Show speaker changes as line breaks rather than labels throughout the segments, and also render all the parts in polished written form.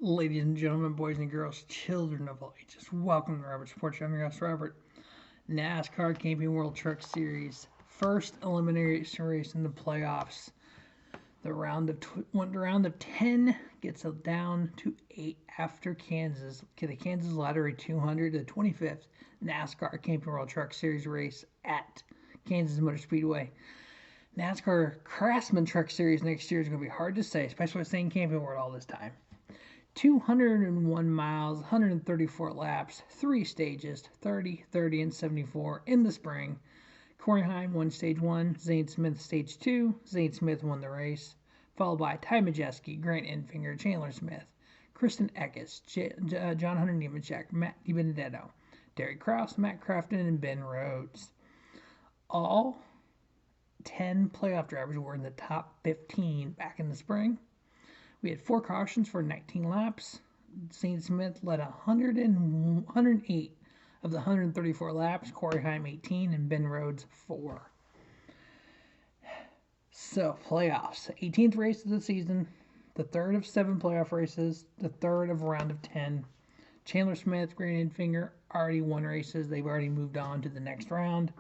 Ladies and gentlemen, boys and girls, children of all ages, welcome to Robert's Porch. I'm your host, Robert. NASCAR Camping World Truck Series, first elimination race in the playoffs. The round of 10 gets it down to 8 after Kansas. The Kansas Lottery 200, the 25th NASCAR Camping World Truck Series race at Kansas Motor Speedway. NASCAR Craftsman Truck Series next year is going to be hard to say, especially with saying Camping World all this time. 201 miles, 134 laps, 3 stages, 30, 30, and 74 in the spring. Corey Heim won Stage 1, Zane Smith Stage 2. Zane Smith won the race, followed by Ty Majeski, Grant Enfinger, Chandler Smith, Kristen Eckes, John Hunter Nemechek, Matt DiBenedetto, Derek Kraus, Matt Crafton, and Ben Rhodes. All 10 playoff drivers were in the top 15 back in the spring. We had 4 cautions for 19 laps. Zane Smith led 108 of the 134 laps. Corey Heim 18 and Ben Rhodes 4. So, playoffs. 18th race of the season. The third of 7 playoff races. The third of a round of 10. Chandler Smith, Grant Enfinger already won races. They've already moved on to the next round.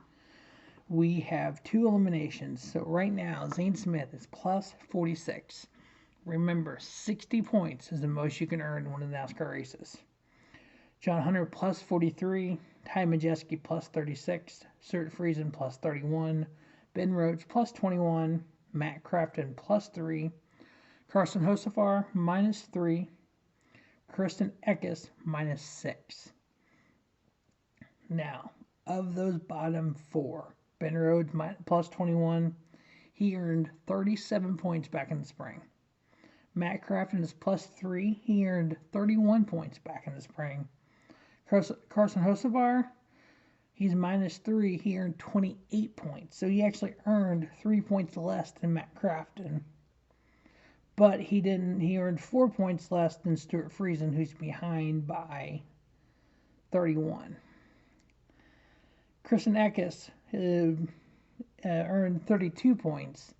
We have 2 eliminations. So, right now, Zane Smith is plus 46. Remember, 60 points is the most you can earn in one of the NASCAR races. John Hunter plus 43, Ty Majeski plus 36, Stuart Friesen plus 31, Ben Rhodes plus 21, Matt Crafton plus 3, Carson Hocevar minus 3, Kristen Eckes minus 6. Now, of those bottom 4, Ben Rhodes plus 21, he earned 37 points back in the spring. Matt Crafton is plus 3. He earned 31 points back in the spring. Carson Hocevar, he's minus 3. He earned 28 points. So he actually earned 3 points less than Matt Crafton. But he earned 4 points less than Stuart Friesen, who's behind by 31. Kristen Eckes earned 32 points.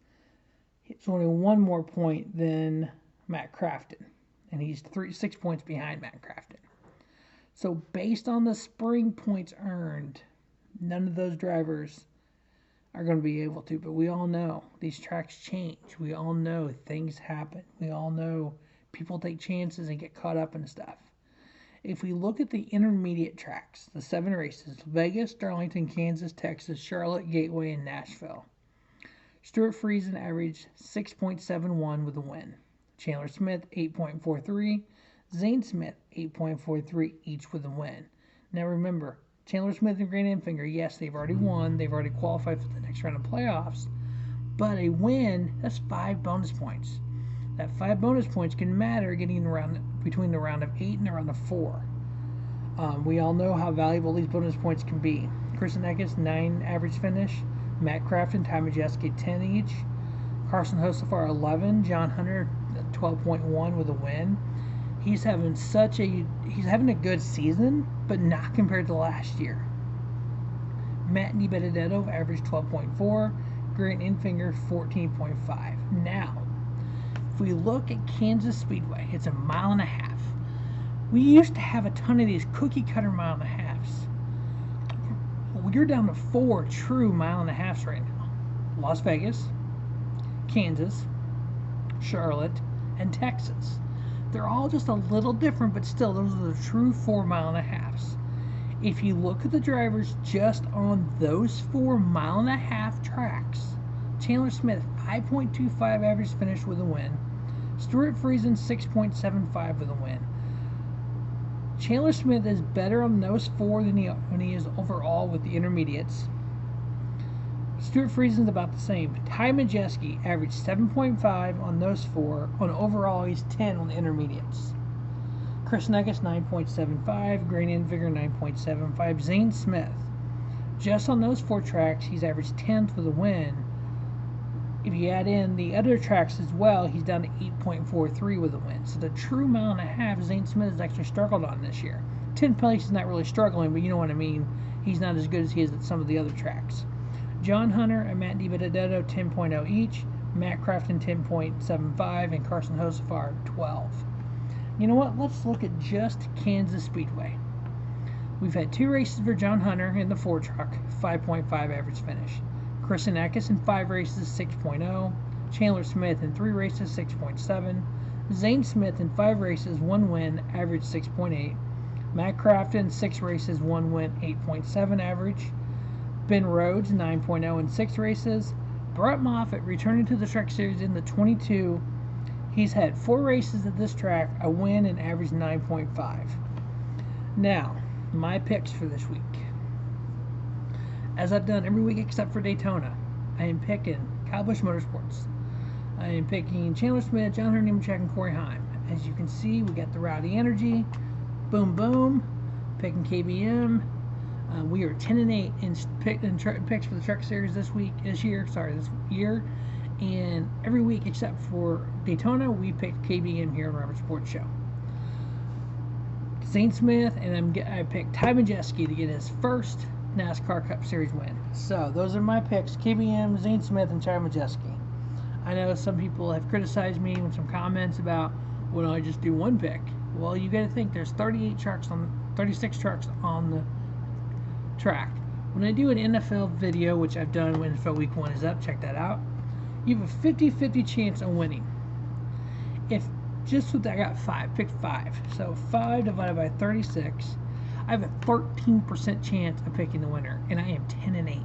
It's only 1 more point than Matt Crafton, and he's 6 points behind Matt Crafton. So based on the spring points earned, none of those drivers are going to be able to, but we all know these tracks change. We all know things happen. We all know people take chances and get caught up in stuff. If we look at the intermediate tracks, the 7 races, Vegas, Darlington, Kansas, Texas, Charlotte, Gateway, and Nashville, Stuart Friesen averaged 6.71 with a win. Chandler Smith, 8.43. Zane Smith, 8.43, each with a win. Now remember, Chandler Smith and Grant Enfinger, yes, they've already won. They've already qualified for the next round of playoffs. But a win, that's 5 bonus points. That 5 bonus points can matter getting around between the round of 8 and the round of 4. We all know how valuable these bonus points can be. Kristen Eckes, 9 average finish. Matt Crafton, Ty Majeski, 10 each. Carson Hocevar, 11. John Hunter, 12.1 with a win. He's having a good season, but not compared to last year. Matt DiBenedetto averaged 12.4. Grant Enfinger, 14.5. Now, if we look at Kansas Speedway, it's 1.5 miles. We used to have a ton of these cookie cutter 1.5 miles. You're down to 4 true 1.5 miles right now. Las Vegas, Kansas, Charlotte, and Texas. They're all just a little different, but still, those are the true 4 miles. If you look at the drivers just on those 4 1.5 tracks, Chandler Smith, 5.25 average finish with a win. Stuart Friesen, 6.75 with a win. Chandler Smith is better on those 4 than he is overall with the intermediates. Stuart Friesen is about the same. Ty Majeski averaged 7.5 on those 4. On overall, he's 10 on the intermediates. Kristen Eckes, 9.75. Grant Enfinger, 9.75. Zane Smith, just on those 4 tracks, he's averaged 10th with a win. If you add in the other tracks as well, he's down to 8.43 with a win. So the true 1.5 miles, Zane Smith has actually struggled on this year. 10th place is not really struggling, but you know what I mean. He's not as good as he is at some of the other tracks. John Hunter and Matt DiBenedetto, 10.0 each. Matt Crafton, 10.75, and Carson Hocevar, 12. You know what? Let's look at just Kansas Speedway. We've had 2 races for John Hunter in the Ford truck, 5.5 average finish. Christian Eckes in 5 races, 6.0. Chandler Smith in 3 races, 6.7. Zane Smith in 5 races, 1 win, average 6.8. Matt Crafton, 6 races, 1 win, 8.7 average. Ben Rhodes, 9.0 in 6 races. Brett Moffitt returning to the Truck Series in the 22. He's had 4 races at this track, a win, and average 9.5. Now, my picks for this week. As I've done every week except for Daytona, I am picking Kyle Busch Motorsports. I am picking Chandler Smith, John Hunter Nemechek, and Corey Heim. As you can see, we got the Rowdy Energy. Boom, boom. Picking KBM. We are 10-8 in picks for the Truck Series this year. And every week except for Daytona, we picked KBM here on Robert Sports Show. Zane Smith, and I picked Ty Majeski to get his first NASCAR Cup Series win. So those are my picks: KBM, Zane Smith, and Ty Majeski. I know some people have criticized me with some comments about, well, I just do one pick. Well, you got to think there's 36 trucks on the track. When I do an NFL video, which I've done when NFL Week 1 is up, check that out, you have a 50-50 chance of winning. If just with that, I got 5, picked 5. So 5 divided by 36, I have a 13% chance of picking the winner, and I am 10-8.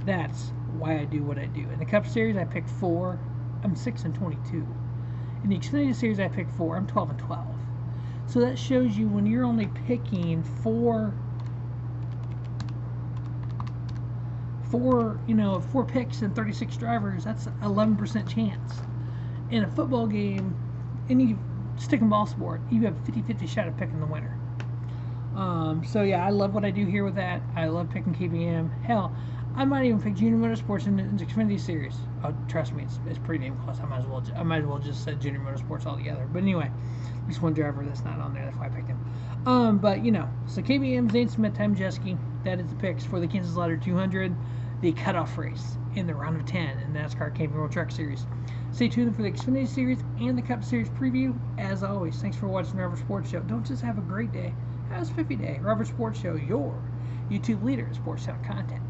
That's why I do what I do. In the Cup Series, I picked 4. I'm 6-22. In the Xfinity Series, I picked 4. I'm 12-12. So that shows you when you're only picking 4 picks and 36 drivers, that's 11% chance. In a football game, any stick and ball sport, you have a 50-50 shot of picking the winner. So yeah, I love what I do here with that. I love picking KBM. Hell, I might even pick Junior Motorsports in the Xfinity Series. Oh, trust me, it's pretty damn close. I might as well just say Junior Motorsports altogether. But anyway, there's one driver that's not on there. That's why I picked him. But so KBM, Zane Smith, Ty Majeski. That is the picks for the Kansas Ladder 200, the cutoff race in the round of 10 in the NASCAR Camping World Truck Series. Stay tuned for the Xfinity Series and the Cup Series preview. As always, thanks for watching the Robert Sports Show. Don't just have a great day, have a spiffy day. Robert Sports Show, your YouTube leader in sports sound content.